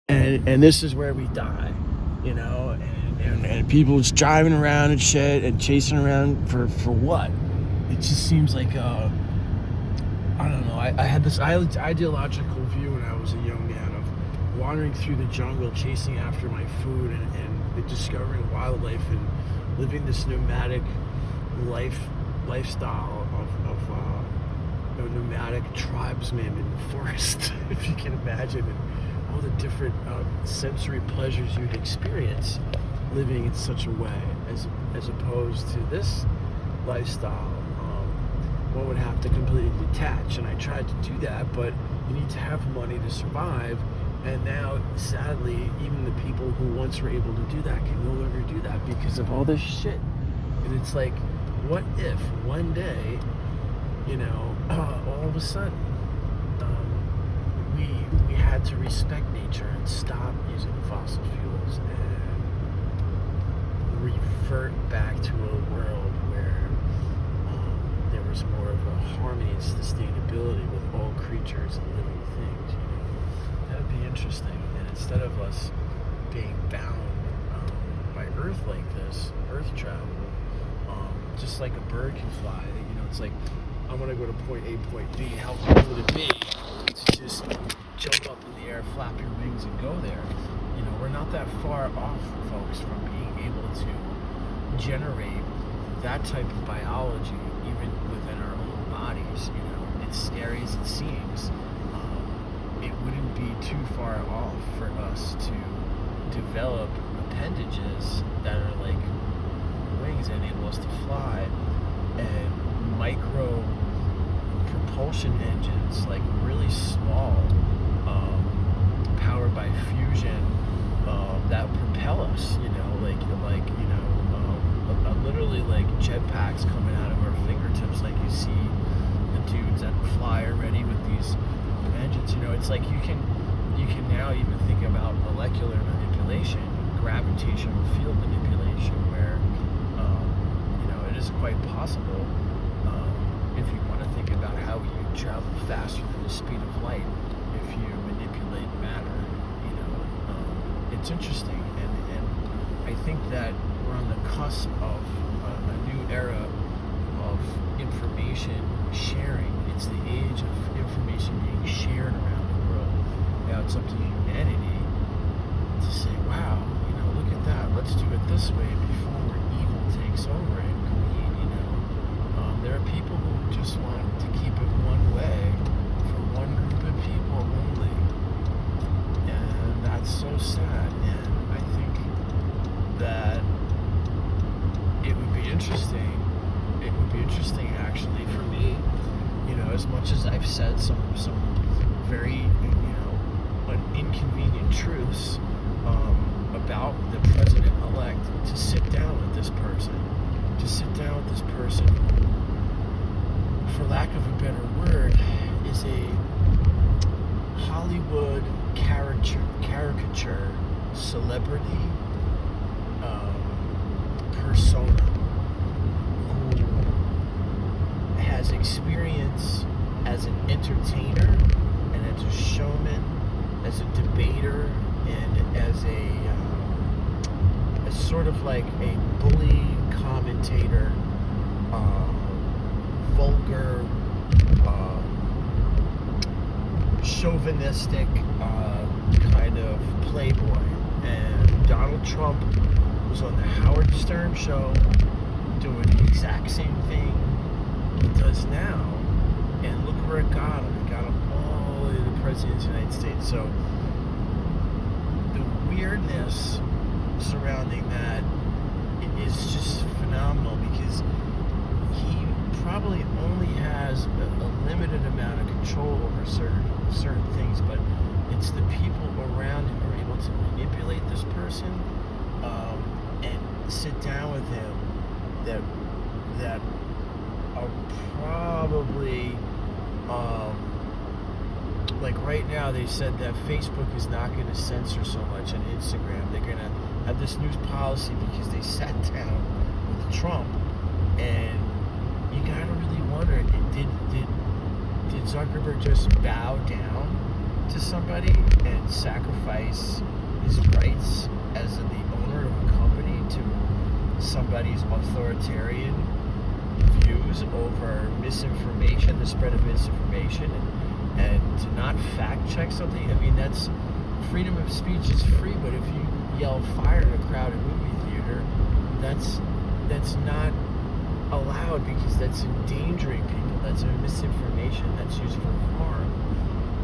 and this is where we die, you know, and people just driving around and shit and chasing around for what? It just seems like I don't know. I had this ideological view when I was a young man of wandering through the jungle, chasing after my food and discovering wildlife and living this nomadic lifestyle of a nomadic tribesman in the forest, if you can imagine, and all the different sensory pleasures you'd experience living in such a way, as opposed to this lifestyle. One would have to completely detach, and I tried to do that, but you need to have money to survive. And now, sadly, even the people who once were able to do that can no longer do that because of all this shit. And it's like, what if one day, you know, all of a sudden, we had to respect nature and stop using fossil fuels and revert back to a world where there was more of a harmony and sustainability with all creatures and living things, you know. That would be interesting. And instead of us being bound by Earth like this, Earth travel, just like a bird can fly, you know, it's like, I want to go to point A, point B. How cool would it be to just jump up in the air, flap your wings, and go there? You know, we're not that far off, folks, from being able to generate that type of biology even within our own bodies. You know, it's scary as it seems. It wouldn't be too far off for us to develop appendages that are like wings that enable us to fly, and micro propulsion engines, like really small, powered by fusion, that propel us, you know, like you know, literally like jetpacks coming out of our fingertips, like you see the dudes that fly already with these engines. You know, it's like you can now even think about molecular manipulation, gravitational field manipulation, where you know, it is quite possible, if you want to think about how you travel faster than the speed of light if you manipulate matter. You know, it's interesting, and I think that we're on the cusp of a new era of information sharing. It's the age of information being shared around the world. Now it's up to humanity to say, wow, you know, look at that, let's do it this way before evil takes over and greed, you know. There are people who just want to keep it one way for one group of people only, and that's so sad. And I think that it would be interesting actually for me, you know, as much as I've said some very, you know, inconvenient truths about the president-elect, to sit down with this person who, for lack of a better word, is a Hollywood caricature celebrity persona who has experience as an entertainer and as a showman, as a debater, and as sort of like a bully commentator, vulgar, chauvinistic kind of playboy. And Donald Trump was on the Howard Stern show doing the exact same thing he does now, and look where it got him. It got him all the way to the President of the United States. So the weirdness surrounding that is just phenomenal, because he probably only has a limited amount of control over certain things, but it's the people around him who are able to manipulate this person and sit down with him that are probably like right now they said that Facebook is not going to censor so much on Instagram. They're going to have this new policy because they sat down with Trump, and you gotta really wonder, did Zuckerberg just bow down to somebody and sacrifice his rights as the owner of a company to somebody's authoritarian views over misinformation, the spread of misinformation, and to not fact check something. I mean, that's freedom of speech is free, but if you yell fire in a crowded movie theater, that's not allowed because that's endangering people. That's misinformation that's used for harm.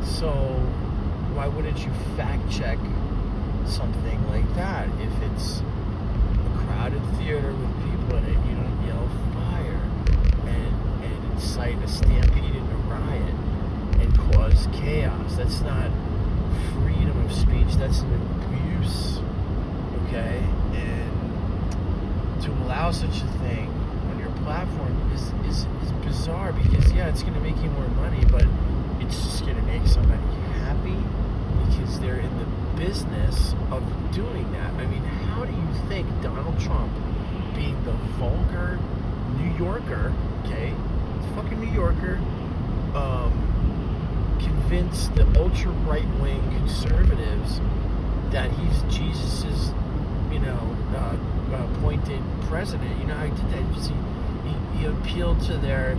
So why wouldn't you fact check something like that? If it's a crowded theater with people in it, you don't yell fire and incite a stampede and a riot and cause chaos. That's not freedom of speech. That's an abuse. Okay? And to allow such a thing on your platform is bizarre because, yeah, it's going to make you more money, but it's just going to make somebody happy because they're in the business of doing that. I mean, how do you think Donald Trump, being the vulgar New Yorker, okay, fucking New Yorker, convinced the ultra right-wing conservatives that he's Jesus's, appointed president? You know how he did that? He appealed to their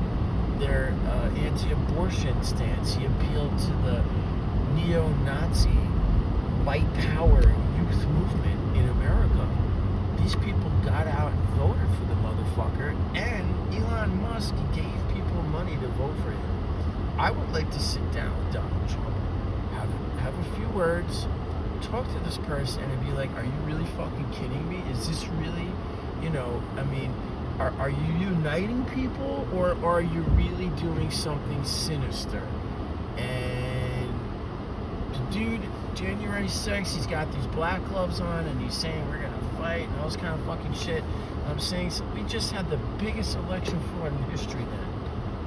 anti-abortion stance. He appealed to the neo-Nazi white power youth movement in America. These people got out and voted for the motherfucker, and Elon Musk gave people money to vote for him. I would like to sit down with Donald Trump, have a few words, talk to this person, and be like, are you really fucking kidding me? Is this really, are you uniting people, or are you really doing something sinister? And the dude, January 6th, he's got these black gloves on, and he's saying we're gonna fight and all this kind of fucking shit. I'm saying, so we just had the biggest election fraud in history then.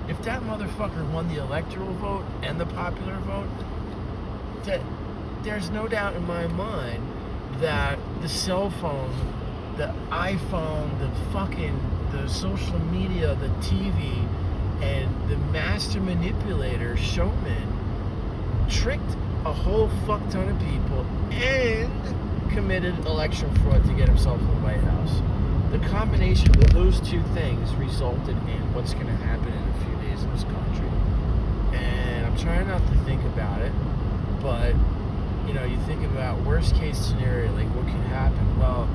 If that motherfucker won the electoral vote and the popular vote, there's no doubt in my mind that the cell phone, the iPhone, the social media, the TV, and the master manipulator, showman, tricked a whole fuck ton of people and committed election fraud to get himself in the White House. The combination of those two things resulted in what's going to happen in a few days in this country. And I'm trying not to think about it, but you think about worst case scenario, like what could happen. Well,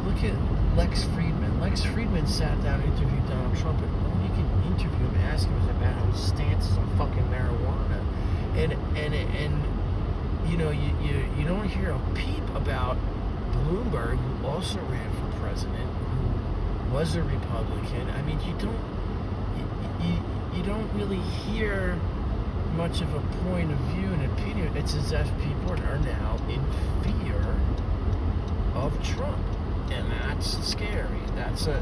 look at Lex Friedman. Lex Friedman sat down and interviewed Donald Trump, and all you can interview him and ask him is about his stances on fucking marijuana. And you don't hear a peep about Bloomberg, who also ran for president, who was a Republican. I mean, you don't really hear much of a point of view and opinion. It's as if people are now in fear of Trump, and that's scary. That's a